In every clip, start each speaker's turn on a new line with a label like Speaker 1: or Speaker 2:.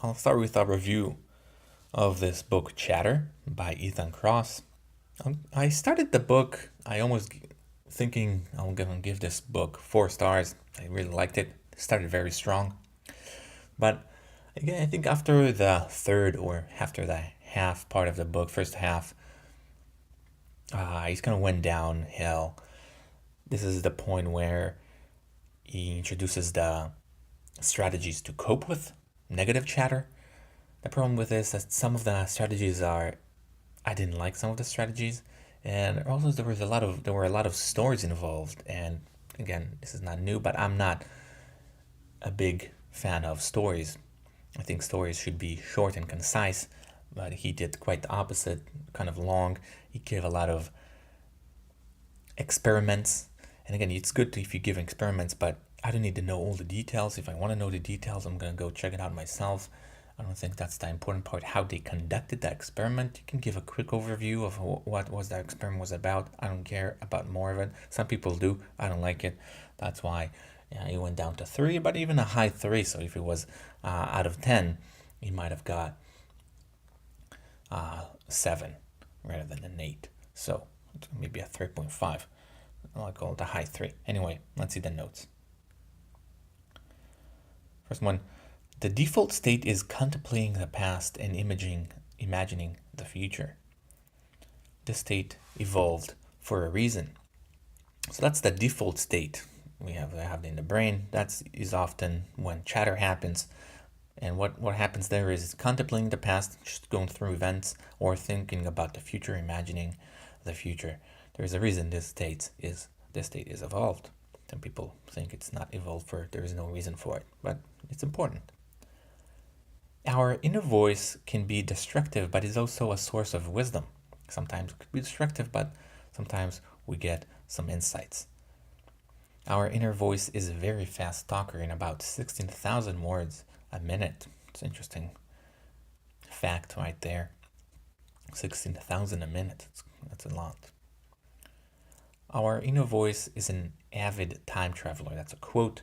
Speaker 1: I'll start with a review of this book, Chatter, by Ethan Kross. I started the book, I almost thinking I'm gonna give this book 4 stars. I really liked it. It started very strong. But again, I think after the third or after the half part of the book, first half, he's kind of went downhill. This is the point where he introduces the strategies to cope with negative chatter. The problem with this is that some of the strategies are, I didn't like some of the strategies, and also there were a lot of stories involved. And again, this is not new, but I'm not a big fan of stories. I think stories should be short and concise, but he did quite the opposite, kind of long. He gave a lot of experiments, and again, it's good if you give experiments, but I don't need to know all the details. If I want to know the details, I'm gonna go check it out myself. I don't think that's the important part, how they conducted the experiment. You can give a quick overview of what was the experiment was about. I don't care about more of it. Some people do. I don't like it. That's why he went down to 3, but even a high 3. So if it was out of 10, he might have got 7 rather than an 8. So maybe a 3.5. I'll call it a high 3. Anyway, let's see the notes. First one. The default state is contemplating the past and imagining the future. This state evolved for a reason. So that's the default state we have in the brain. That is often when chatter happens. And what happens there is contemplating the past, just going through events, or thinking about the future, imagining the future. There's a reason this state is evolved. Some people think it's not evolved there is no reason for it, but it's important. Our inner voice can be destructive, but is also a source of wisdom. Sometimes it could be destructive, but sometimes we get some insights. Our inner voice is a very fast talker in about 16,000 words a minute. It's an interesting fact right there. 16,000 a minute. That's a lot. Our inner voice is an avid time traveler. That's a quote.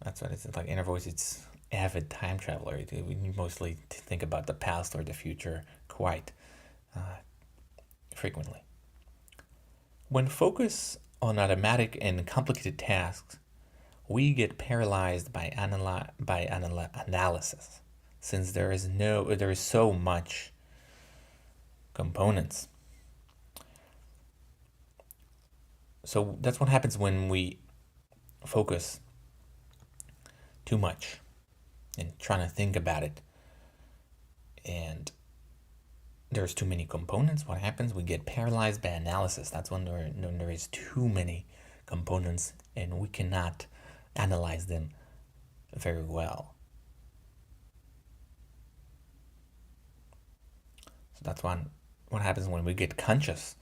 Speaker 1: That's what it's like. Inner voice, it's avid time traveler. We mostly think about the past or the future quite frequently. When focused on automatic and complicated tasks, we get paralyzed by analysis, since there is so much components. So that's what happens when we focus too much and trying to think about it, and there's too many components. What happens? We get paralyzed by analysis. That's when there is too many components and we cannot analyze them very well. So that's what happens when we get conscious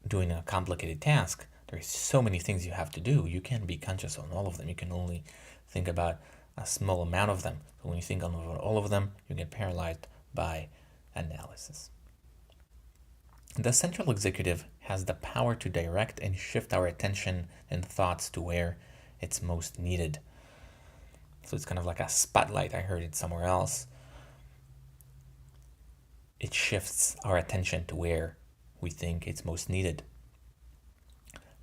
Speaker 1: doing a complicated task. There's so many things you have to do. You can't be conscious on all of them. You can only think about a small amount of them. So when you think on all of them, you get paralyzed by analysis. The central executive has the power to direct and shift our attention and thoughts to where it's most needed. So it's kind of like a spotlight. I heard it somewhere else. It shifts our attention to where we think it's most needed.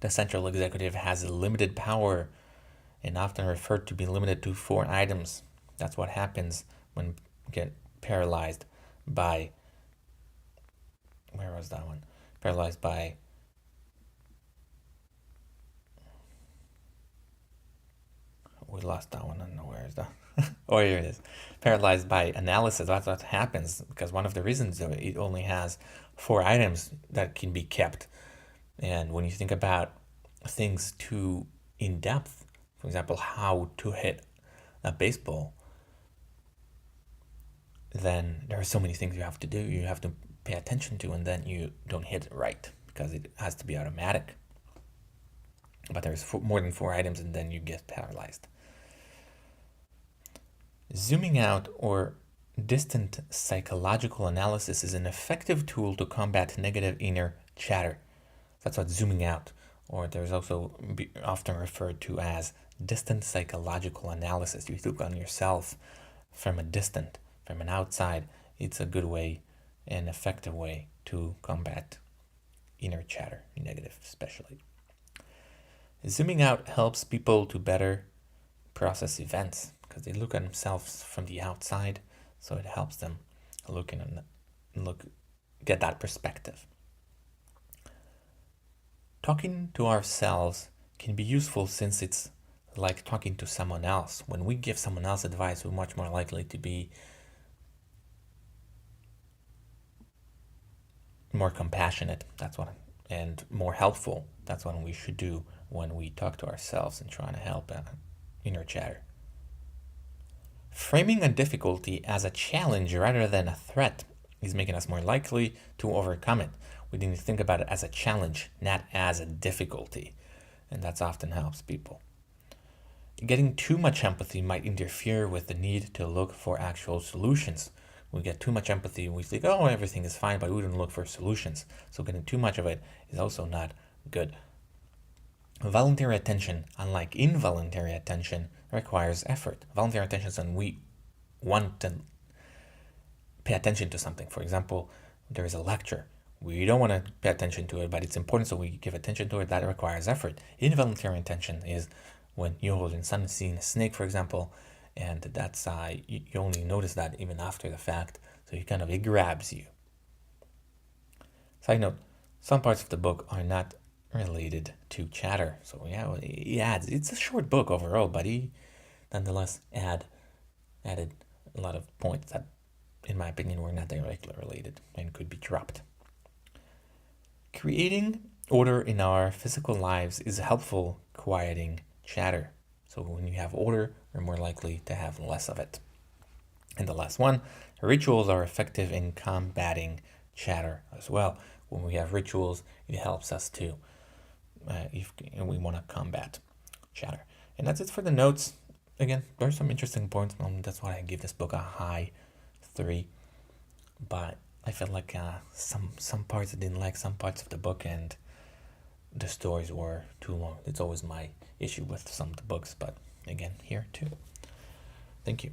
Speaker 1: The central executive has limited power and often referred to be limited to 4 items. That's what happens when you get paralyzed by, where was that one? Paralyzed by, we lost that one, I don't know where is that. Oh, here it is. Paralyzed by analysis. That's what happens, because one of the reasons it only has 4 items that can be kept. And when you think about things too in depth, for example, how to hit a baseball, then there are so many things you have to do. You have to pay attention to, and then you don't hit it right because it has to be automatic. But there's more than 4 items, and then you get paralyzed. Zooming out or distant psychological analysis is an effective tool to combat negative inner chatter. That's what zooming out, or there's also often referred to as distant psychological analysis. You look on yourself from a distant, from an outside, it's a good way, an effective way to combat inner chatter, negative especially. Zooming out helps people to better process events because they look at themselves from the outside, so it helps them get that perspective. Talking to ourselves can be useful since it's like talking to someone else. When we give someone else advice, we're much more likely to be more compassionate. And more helpful. That's what we should do when we talk to ourselves and trying to help inner chatter. Framing a difficulty as a challenge rather than a threat is making us more likely to overcome it. We need to think about it as a challenge, not as a difficulty. And that often helps people. Getting too much empathy might interfere with the need to look for actual solutions. We get too much empathy, we think, oh, everything is fine, but we don't look for solutions. So getting too much of it is also not good. Voluntary attention, unlike involuntary attention, requires effort. Voluntary attention is when we want to pay attention to something. For example, there is a lecture. We don't want to pay attention to it, but it's important, so we give attention to it. That requires effort. Involuntary attention is when you're holding sun, seeing a snake, for example, and that's you only notice that even after the fact, so it grabs you. Side note, some parts of the book are not related to chatter, so yeah, it's a short book overall, but he nonetheless added a lot of points that, in my opinion, were not directly related and could be dropped. Creating order in our physical lives is helpful quieting chatter. So when you have order, you're more likely to have less of it. And the last one, rituals are effective in combating chatter as well. When we have rituals, it helps us to, if we want to combat chatter. And that's it for the notes. Again, there's some interesting points. That's why I give this book a high 3. But I felt like some parts I didn't like, some parts of the book, and the stories were too long. It's always my issue with some of the books, but again, here too. Thank you.